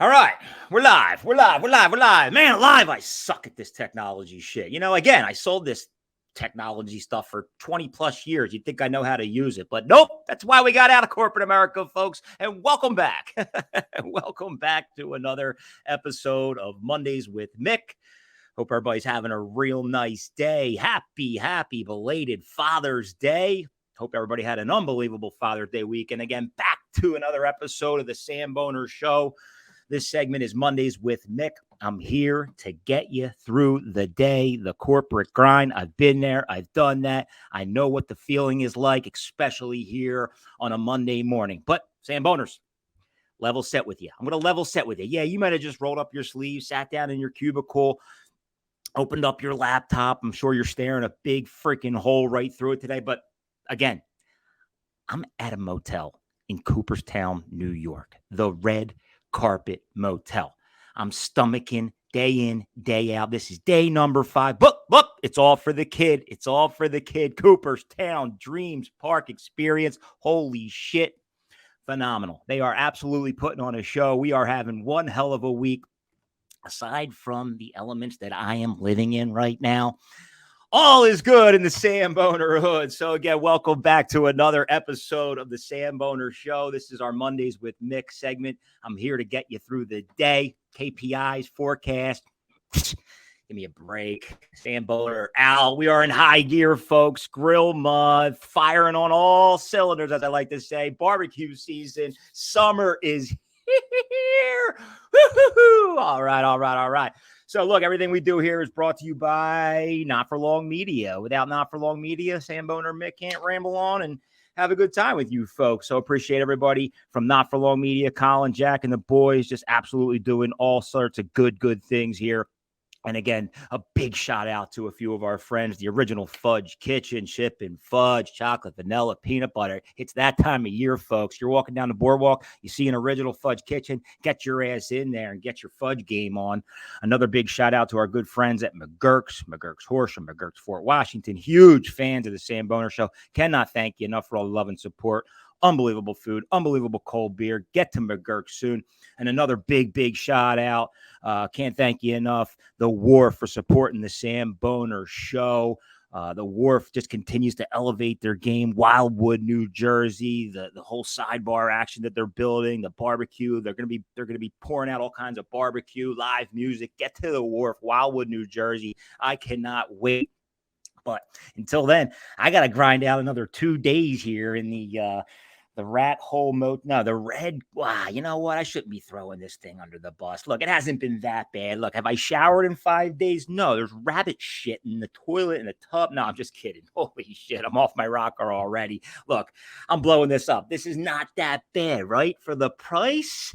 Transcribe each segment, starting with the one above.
All right, we're live. Man, live, I suck at this technology shit. Again, I sold this technology stuff for 20 plus years. You'd think I know how to use it, but nope. That's why we got out of corporate America, folks. And welcome back. Welcome back to another episode of Mondays with Mick. Hope everybody's having a real nice day. Happy belated Father's Day. Hope everybody had an unbelievable Father's Day weekend. Again, back to another episode of the Sam Boner Show. This segment is Mondays with Mick. I'm here to get you through the day, the corporate grind. I've been there. I've done that. I know what the feeling is like, especially here on a Monday morning. But Sam Boners, level set with you. I'm going to level set with you. Yeah, you might have just rolled up your sleeves, sat down in your cubicle, opened up your laptop. I'm sure you're staring a big freaking hole right through it today. But again, I'm at a motel in Cooperstown, New York, the Red Carpet Motel. I'm stomaching day in, day out. This is day number 5. Look, it's all for the kid. It's all for the kid. Cooperstown Dreams Park Experience. Holy shit. Phenomenal. They are absolutely putting on a show. We are having one hell of a week. Aside from the elements that I am living in right now, all is good in the Sam Boner hood. So again, welcome back to another episode of the Sam Boner Show. This is our Mondays with Mick segment. I'm here to get you through the day. KPIs, forecast. Give me a break. Sam Boner, Al. We are in high gear, folks. Grill month, firing on all cylinders, as I like to say. Barbecue season. Summer is here. Woo-hoo-hoo. All right. So look, everything we do here is brought to you by Not For Long Media. Without Not For Long Media, Sam Boner Mick can't ramble on and have a good time with you folks. So appreciate everybody from Not For Long Media, Colin, Jack, and the boys just absolutely doing all sorts of good things here. And again, a big shout out to a few of our friends, the Original Fudge Kitchen, shipping fudge, chocolate, vanilla, peanut butter. It's that time of year, folks. You're walking down the boardwalk, you see an Original Fudge Kitchen, get your ass in there and get your fudge game on. Another big shout out to our good friends at McGurk's Horsham, McGurk's Fort Washington. Huge fans of the Sam Boner Show. Cannot thank you enough for all the love and support. Unbelievable food, unbelievable cold beer. Get to McGurk soon. And another big shout out. Can't thank you enough. The Wharf for supporting the Sam Boner Show. The Wharf just continues to elevate their game. Wildwood, New Jersey, the whole sidebar action that they're building, the barbecue. They're gonna be pouring out all kinds of barbecue, live music. Get to the Wharf, Wildwood, New Jersey. I cannot wait. But until then, I got to grind out another 2 days here in the rat hole mode. No, the red. Wow, you know what? I shouldn't be throwing this thing under the bus. Look, it hasn't been that bad. Look, have I showered in 5 days? No, there's rabbit shit in the toilet, in the tub. No, I'm just kidding. Holy shit, I'm off my rocker already. Look, I'm blowing this up. This is not that bad, right? For the price.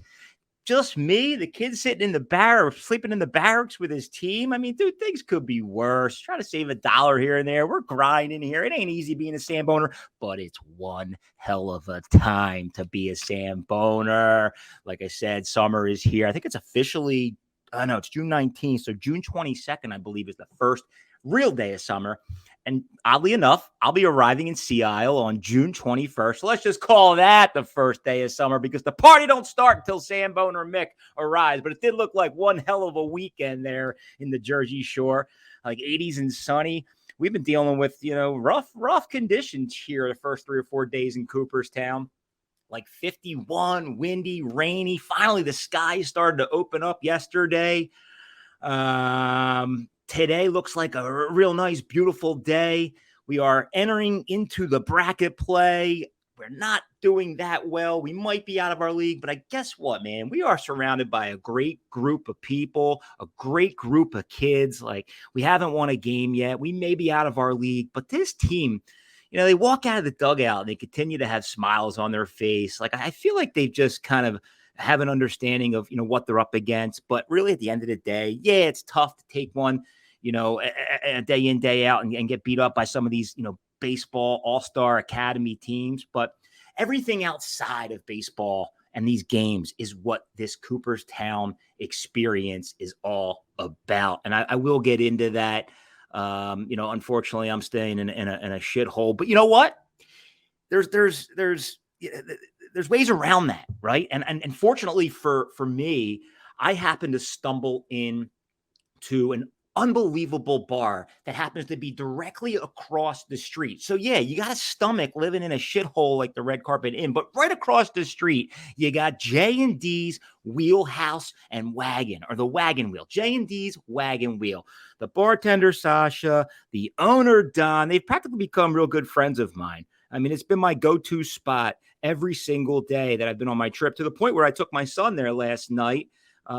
Just me, the kid sitting in the barracks, sleeping in the barracks with his team. I mean, dude, things could be worse. Try to save $1 here and there. We're grinding here. It ain't easy being a Sam Boner, but it's one hell of a time to be a Sam Boner. Like I said, summer is here. I think it's officially, it's June 19th. So June 22nd, I believe, is the first real day of summer. And oddly enough, I'll be arriving in Sea Isle on June 21st. So let's just call that the first day of summer because the party don't start until Sam Boner and Mick arrives. But it did look like one hell of a weekend there in the Jersey Shore, like 80s and sunny. We've been dealing with, rough conditions here the first 3 or 4 days in Cooperstown. Like 51, windy, rainy. Finally, the sky started to open up yesterday. Today looks like a real nice, beautiful day. We are entering into the bracket play. We're not doing that well. We might be out of our league, but I guess what, man? We are surrounded by a great group of people, a great group of kids. Like, we haven't won a game yet. We may be out of our league, but this team, they walk out of the dugout and they continue to have smiles on their face. Like, I feel like they've just kind of have an understanding of, what they're up against. But really at the end of the day, yeah, it's tough to take one, a day in, day out and get beat up by some of these, baseball all-star academy teams. But everything outside of baseball and these games is what this Cooperstown experience is all about. And I will get into that. Unfortunately, I'm staying in a shithole. But you know what? There's there's ways around that, right? And fortunately for me, I happened to stumble in to an unbelievable bar that happens to be directly across the street. So yeah, you got a stomach living in a shithole like the Red Carpet Inn, but right across the street, you got J&D's Wheelhouse and Wagon, or the Wagon Wheel. J&D's Wagon Wheel. The bartender, Sasha, the owner, Don, they've practically become real good friends of mine. I mean, it's been my go-to spot every single day that I've been on my trip, to the point where I took my son there last night.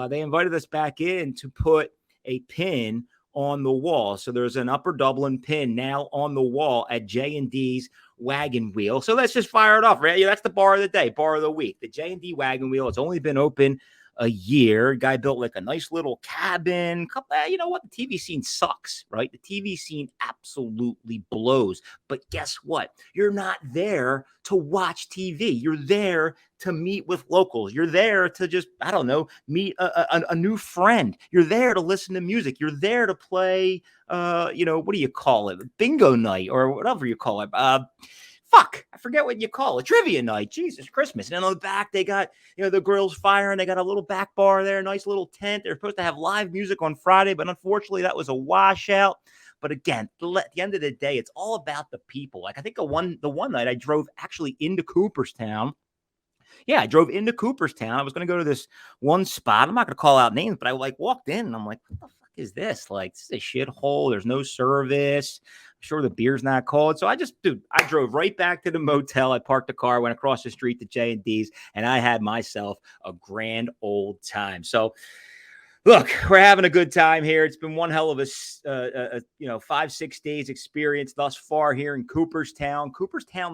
They invited us back in to put a pin on the wall. So there's an Upper Dublin pin now on the wall at J&D's Wagon Wheel. So let's just fire it off, right? Yeah, that's the bar of the day, bar of the week. The J&D Wagon Wheel. It's only been open a year. Guy built like a nice little cabin. You know what? The TV scene sucks, right? The TV scene absolutely blows. But guess what? You're not there to watch TV. You're there to meet with locals. You're there to just, I don't know, meet a new friend. You're there to listen to music. You're there to play, what do you call it? Bingo night, or whatever you call it. I forget what you call it. Trivia night. Jesus, Christmas. And on the back, they got, the grill's firing. They got a little back bar there, nice little tent. They're supposed to have live music on Friday, but unfortunately, that was a washout. But again, at the end of the day, it's all about the people. Like, I think the one night I drove actually into Cooperstown. Yeah, I drove into Cooperstown. I was going to go to this one spot. I'm not going to call out names, but I walked in and I'm like, what the fuck is this? Like, this is a shithole. There's no service. I'm sure the beer's not cold. So I drove right back to the motel. I parked the car, went across the street to J&D's, and I had myself a grand old time. So look, we're having a good time here. It's been one hell of a 5-6 days experience thus far here in Cooperstown,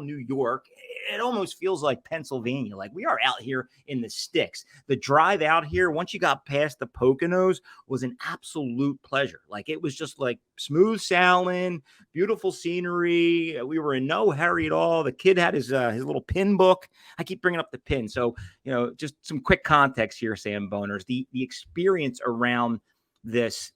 New York. It almost feels like Pennsylvania. Like, we are out here in the sticks. The drive out here, once you got past the Poconos, was an absolute pleasure. Like, it was just like smooth sailing, beautiful scenery. We were in no hurry at all. The kid had his little pin book. I keep bringing up the pin. So, just some quick context here, Sam Boners. The experience around this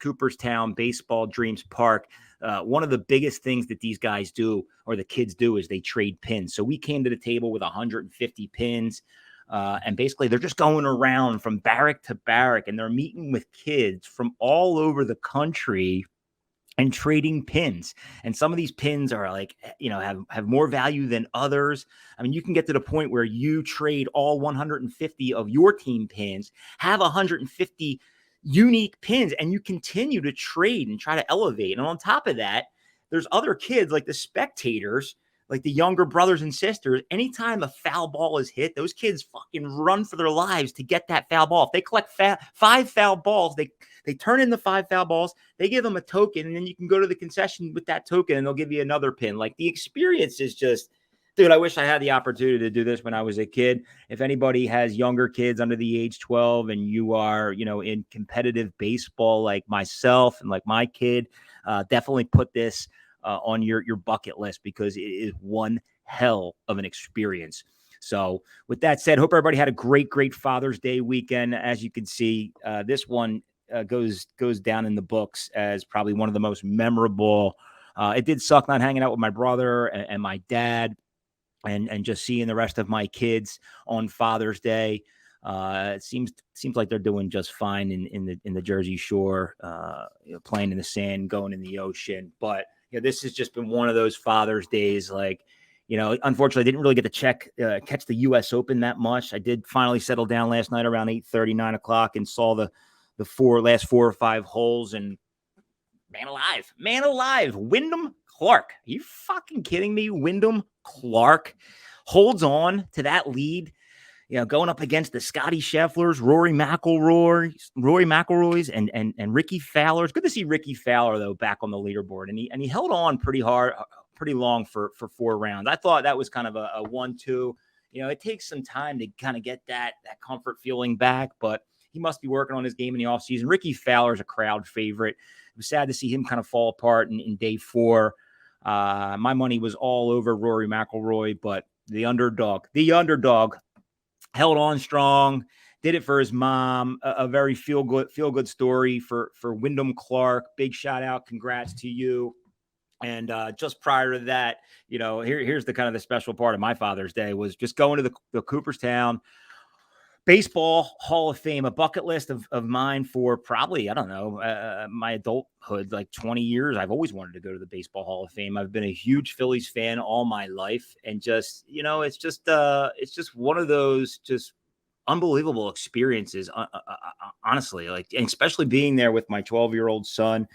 Cooperstown Baseball Dreams Park, one of the biggest things that these guys do, or the kids do, is they trade pins. So we came to the table with 150 pins, and basically they're just going around from barrack to barrack, and they're meeting with kids from all over the country and trading pins. And some of these pins are like, have more value than others. I mean, you can get to the point where you trade all 150 of your team pins, have 150 unique pins, and you continue to trade and try to elevate. And on top of that, there's other kids, like the spectators, like the younger brothers and sisters. Anytime a foul ball is hit, those kids fucking run for their lives to get that foul ball. If they collect 5 foul balls, they turn in the 5 foul balls, they give them a token, and then you can go to the concession with that token and they'll give you another pin. Like, the experience is just, dude, I wish I had the opportunity to do this when I was a kid. If anybody has younger kids under the age 12 and you are, in competitive baseball like myself and like my kid, definitely put this on your bucket list, because it is one hell of an experience. So with that said, hope everybody had a great Father's Day weekend. As you can see, this one goes down in the books as probably one of the most memorable. It did suck not hanging out with my brother and my dad, and just seeing the rest of my kids on Father's Day. It seems like they're doing just fine in the Jersey Shore, playing in the sand, going in the ocean. But this has just been one of those Father's Days. Like, unfortunately, I didn't really get to catch the U.S. Open that much. I did finally settle down last night around 8:30, 9 o'clock, and saw the last 4 or 5 holes. And man alive, Wyndham Clark. Are you fucking kidding me? Wyndham Clark holds on to that lead, going up against the Scotty Schefflers, Rory McIlroys, and Ricky Fowler. It's good to see Ricky Fowler, though, back on the leaderboard, and he held on pretty hard, pretty long for 4 rounds. I thought that was kind of a 1-2. It takes some time to kind of get that comfort feeling back, but he must be working on his game in the offseason. Ricky Fowler is a crowd favorite. It was sad to see him kind of fall apart in day 4. My money was all over Rory McIlroy, but the underdog held on strong, did it for his mom. A very feel good story for Wyndham Clark. Big shout out, congrats to you. And just prior to that, here's the kind of the special part of my Father's Day was just going to the Cooperstown Baseball Hall of Fame, a bucket list of mine for probably, I don't know, my adulthood, like 20 years. I've always wanted to go to the Baseball Hall of Fame. I've been a huge Phillies fan all my life. And just, it's just one of those just unbelievable experiences, honestly, like, and especially being there with my 12-year-old son.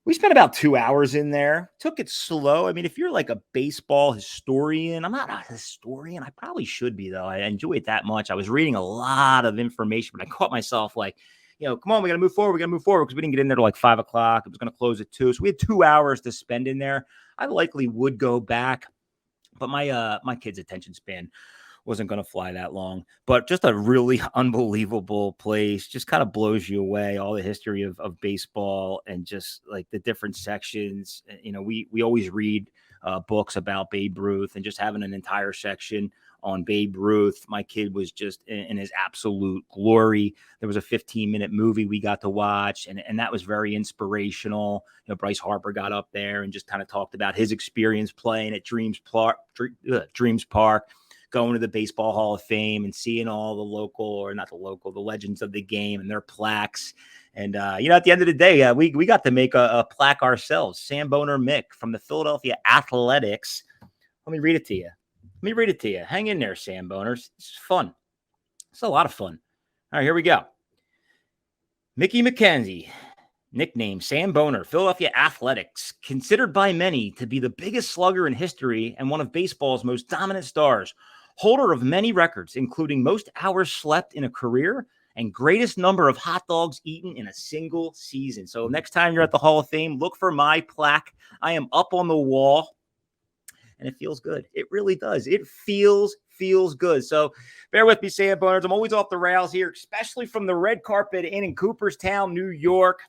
We spent about 2 hours in there, took it slow. I mean, if you're like a baseball historian, I'm not a historian. I probably should be, though. I enjoy it that much. I was reading a lot of information, but I caught myself like, come on, we got to move forward. We got to move forward because we didn't get in there till like 5 o'clock. It was going to close at 2. So we had 2 hours to spend in there. I likely would go back, but my kid's attention span wasn't going to fly that long. But just a really unbelievable place. Just kind of blows you away, all the history of baseball and just like the different sections. We always read books about Babe Ruth, and just having an entire section on Babe Ruth. My kid was just in his absolute glory. There was a 15-minute movie we got to watch, and that was very inspirational. Bryce Harper got up there and just kind of talked about his experience playing at Dreams Park, going to the Baseball Hall of Fame and seeing all the legends of the game and their plaques. And, at the end of the day, we got to make a plaque ourselves. Sam Boner Mick from the Philadelphia Athletics. Let me read it to you. Hang in there, Sam Boners. It's fun. It's a lot of fun. All right, here we go. Mickey McKenzie, nickname Sam Boner, Philadelphia Athletics, considered by many to be the biggest slugger in history and one of baseball's most dominant stars. Holder of many records, including most hours slept in a career and greatest number of hot dogs eaten in a single season. So next time you're at the Hall of Fame, look for my plaque. I am up on the wall, and it feels good. It really does. It feels good. So bear with me, Sam Boners. I'm always off the rails here, especially from the red carpet in Cooperstown, New York.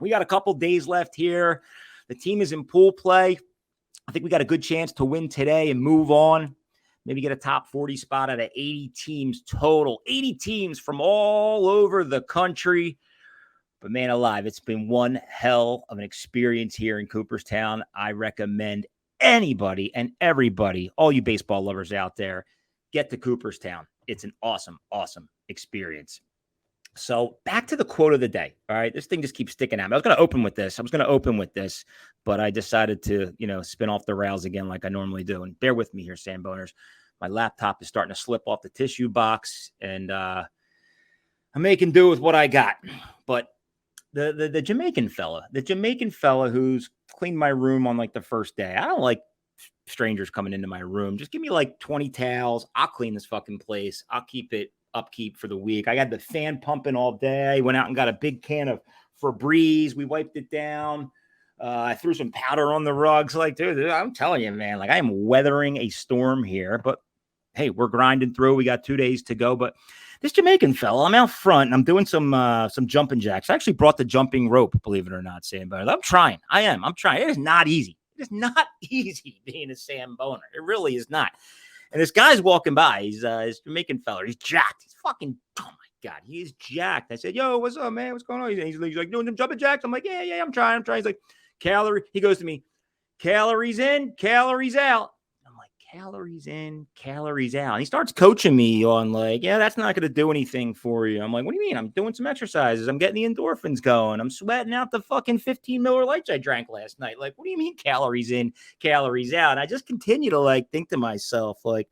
We got a couple days left here. The team is in pool play. I think we got a good chance to win today and move on. Maybe get a top 40 spot out of 80 teams total. 80 teams from all over the country. But man alive, it's been one hell of an experience here in Cooperstown. I recommend anybody and everybody, all you baseball lovers out there, get to Cooperstown. It's an awesome, awesome experience. So back to the quote of the day. All right. This thing just keeps sticking at me. I was going to open with this, but I decided to, spin off the rails again like I normally do. And bear with me here, Sam Boners. My laptop is starting to slip off the tissue box, and I'm making do with what I got. But the Jamaican fella who's cleaned my room on like the first day. I don't like strangers coming into my room. Just give me like 20 towels. I'll clean this fucking place. I'll keep it upkeep for the week. I got the fan pumping all day. Went out and got a big can of Febreze. We wiped it down. I threw some powder on the rugs. Like, dude, I'm telling you, man, like I am weathering a storm here, but hey, we're grinding through. We got 2 days to go, but this Jamaican fella, I'm out front and I'm doing some jumping jacks. I actually brought the jumping rope, believe it or not, Sam Boner. I'm trying. I'm trying. It is not easy. It is not easy being a Sam Boner. It really is not. And this guy's walking by. He's Jamaican fella. He's jacked. He's fucking, oh my God, he is jacked. I said, yo, what's up, man? What's going on? He's like, doing them jumping jacks. I'm like, yeah, I'm trying. He's like, he goes to me, calories in, calories out. I'm like, calories in, calories out. And he starts coaching me on like, yeah, that's not going to do anything for you. I'm like, what do you mean? I'm doing some exercises. I'm getting the endorphins going. I'm sweating out the fucking 15 Miller Lights I drank last night. Like, what do you mean calories in, calories out? And I just continue to like think to myself, like,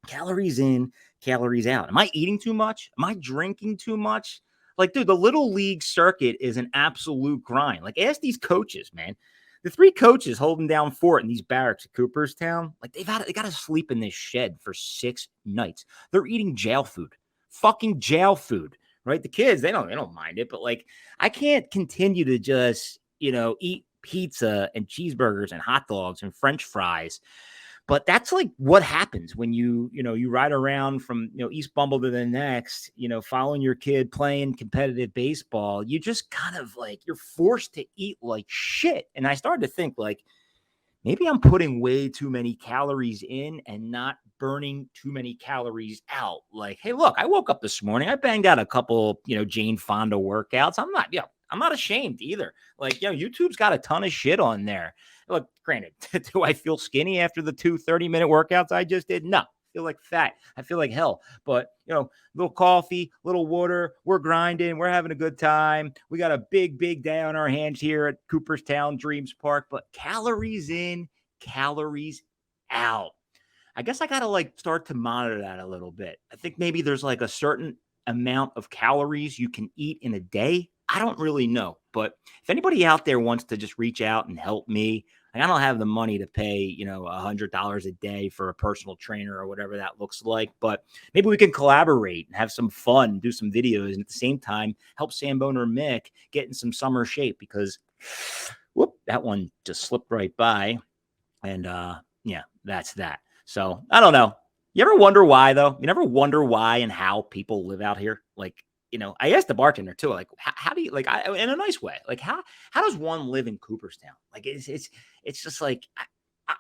calories in, calories out. Am I eating too much? Am I drinking too much? Like, dude, the little league circuit is an absolute grind. Like, ask these coaches, man. The 3 coaches holding down fort in these barracks at Cooperstown, like they got to sleep in this shed for 6 nights. They're eating jail food, fucking jail food, right? The kids, they don't mind it, but like I can't continue to just, eat pizza and cheeseburgers and hot dogs and French fries. But that's like what happens when you ride around from, East Bumble to the next, following your kid playing competitive baseball. You just kind of like, you're forced to eat like shit. And I started to think like, maybe I'm putting way too many calories in and not burning too many calories out. Like, hey, look, I woke up this morning. I banged out a couple, Jane Fonda workouts. I'm not ashamed either. Like, YouTube's got a ton of shit on there. Look, granted, do I feel skinny after the 2 30-minute workouts I just did? No. I feel like fat. I feel like hell. But, little coffee, little water. We're grinding. We're having a good time. We got a big, big day on our hands here at Cooperstown Dreams Park. But calories in, calories out. I guess I got to start to monitor that a little bit. I think maybe there's a certain amount of calories you can eat in a day. I don't really know, but if anybody out there wants to just reach out and help me, I don't have the money to pay, $100 a day for a personal trainer or whatever that looks like, but maybe we can collaborate and have some fun, do some videos, and at the same time help Sam Boner Mick get in some summer shape because whoop, that one just slipped right by. And yeah, that's that. So I don't know. You ever wonder why, though? You never wonder why and how people live out here? I asked the bartender too, how do you, in a nice way, how does one live in Cooperstown? It's just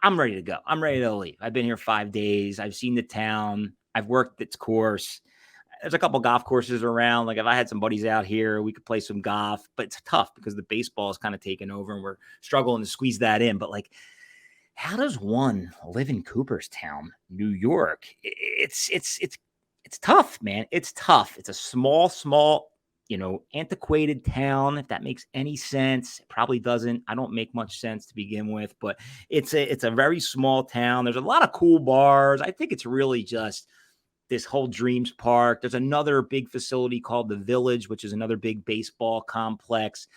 I'm ready to go. I'm ready to leave. I've been here 5 days. I've seen the town. I've worked its course. There's a couple golf courses around. If I had some buddies out here, we could play some golf, but it's tough because the baseball is kind of taken over and we're struggling to squeeze that in. But how does one live in Cooperstown, New York? It's tough, man. It's tough. It's a small, antiquated town. If that makes any sense, it probably doesn't. I don't make much sense to begin with, but it's a very small town. There's a lot of cool bars. I think it's really just this whole Dreams Park. There's another big facility called the Village, which is another big baseball complex.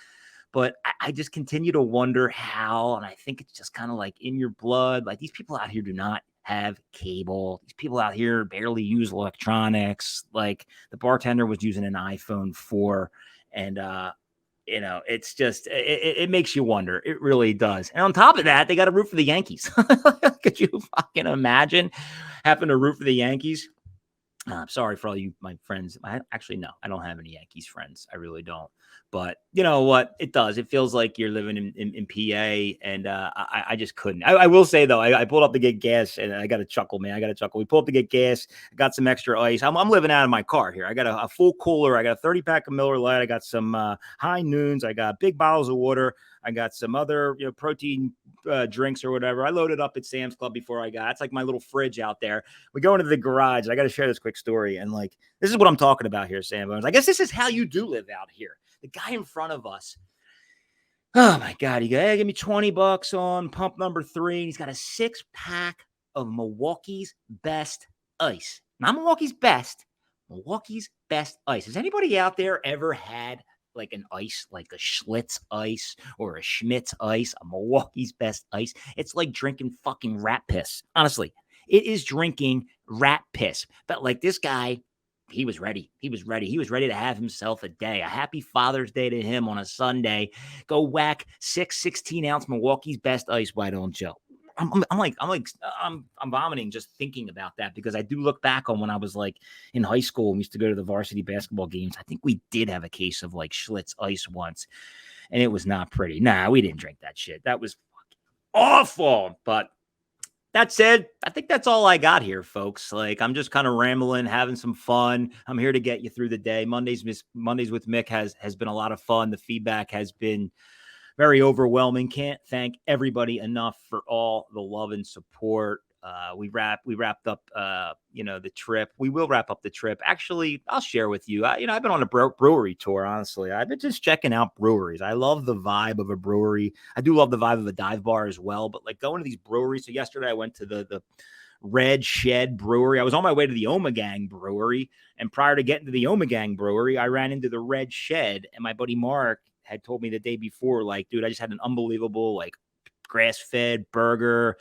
But I just continue to wonder how, and I think it's just kind of in your blood. These people out here do not have cable. These people out here barely use electronics. The bartender was using an iPhone 4, and it's just it makes you wonder. It really does. And on top of that, they got to root for the Yankees. Could you fucking imagine having to root for the Yankees? I'm sorry for all you, my friends. No, I don't have any Yankees friends. I really don't. But you know what? It does. It feels like you're living in PA, and I just couldn't. I will say, though, I pulled up to get gas, and I got to chuckle, man. I got to chuckle. We pulled up to get gas. I got some extra ice. I'm living out of my car here. I got a full cooler. I got a 30-pack of Miller Lite. I got some High Noons. I got big bottles of water. I got some other protein drinks or whatever. I loaded up at Sam's Club before I got. It's like my little fridge out there. We go into the garage. I got to share this quick story. And this is what I'm talking about here, Sam Bones. I guess this is how you do live out here. The guy in front of us, oh my God, he goes, hey, give me $20 on pump number 3. And he's got a 6-pack of Milwaukee's Best Ice. Not Milwaukee's Best Ice. Has anybody out there ever had an ice, a Schlitz ice or a Schmitz ice, a Milwaukee's Best Ice? It's like drinking fucking rat piss. Honestly, it is drinking rat piss. But this guy, he was ready. He was ready to have himself a day. A happy Father's Day to him on a Sunday. Go whack 6 16-ounce Milwaukee's Best Ice. Why don't you? I'm vomiting just thinking about that because I do look back on when I was in high school and we used to go to the varsity basketball games. I think we did have a case of Schlitz ice once, and it was not pretty. Nah, we didn't drink that shit. That was fucking awful. But that said, I think that's all I got here, folks. I'm just kind of rambling, having some fun. I'm here to get you through the day. Mondays with Mick has been a lot of fun. The feedback has been very overwhelming. Can't thank everybody enough for all the love and support. We wrapped up, the trip. We will wrap up the trip. Actually, I'll share with you. I've been on a brewery tour. Honestly, I've been just checking out breweries. I love the vibe of a brewery. I do love the vibe of a dive bar as well. But going to these breweries. So yesterday I went to the Red Shed Brewery. I was on my way to the Omegang Brewery, and prior to getting to the Omegang Brewery, I ran into the Red Shed, and my buddy Mark had told me the day before, dude, I just had an unbelievable grass-fed burger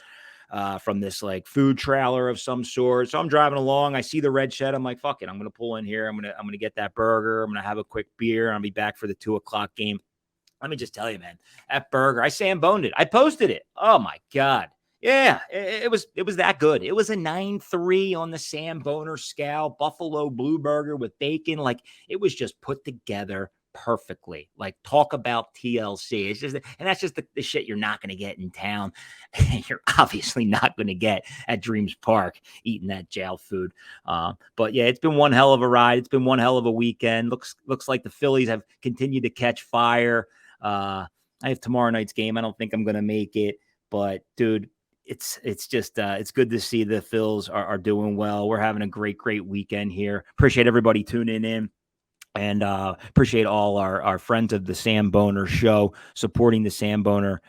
from this food trailer of some sort. So I'm driving along. I see the Red Shed. I'm like, fuck it. I'm going to pull in here. I'm going to get that burger. I'm going to have a quick beer. I'll be back for the 2:00 game. Let me just tell you, man, that burger, I Sam boned it. I posted it. Oh my God. Yeah, it was that good. It was a 9.3 on the Sam Boner scale, Buffalo Blue Burger with bacon. It was just put together perfectly. Like, talk about TLC. It's just, and that's just the shit you're not going to get in town. You're obviously not going to get at Dreams Park eating that jail food. But yeah, it's been one hell of a ride. It's been one hell of a weekend. Looks like the Phillies have continued to catch fire. I have tomorrow night's game. I don't think I'm going to make it, but dude, it's just it's good to see the Phils are doing well. We're having a great weekend here. Appreciate everybody tuning in, and appreciate all our friends of the Sam Boner Show supporting the Sam Boner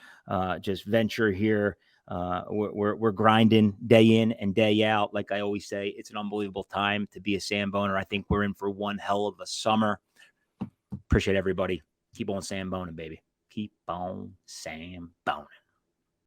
just venture here. We're grinding day in and day out. Like I always say, it's an unbelievable time to be a Sam Boner. I think we're in for one hell of a summer. Appreciate everybody. Keep on Sam Boning, baby. Keep on Sam Boning.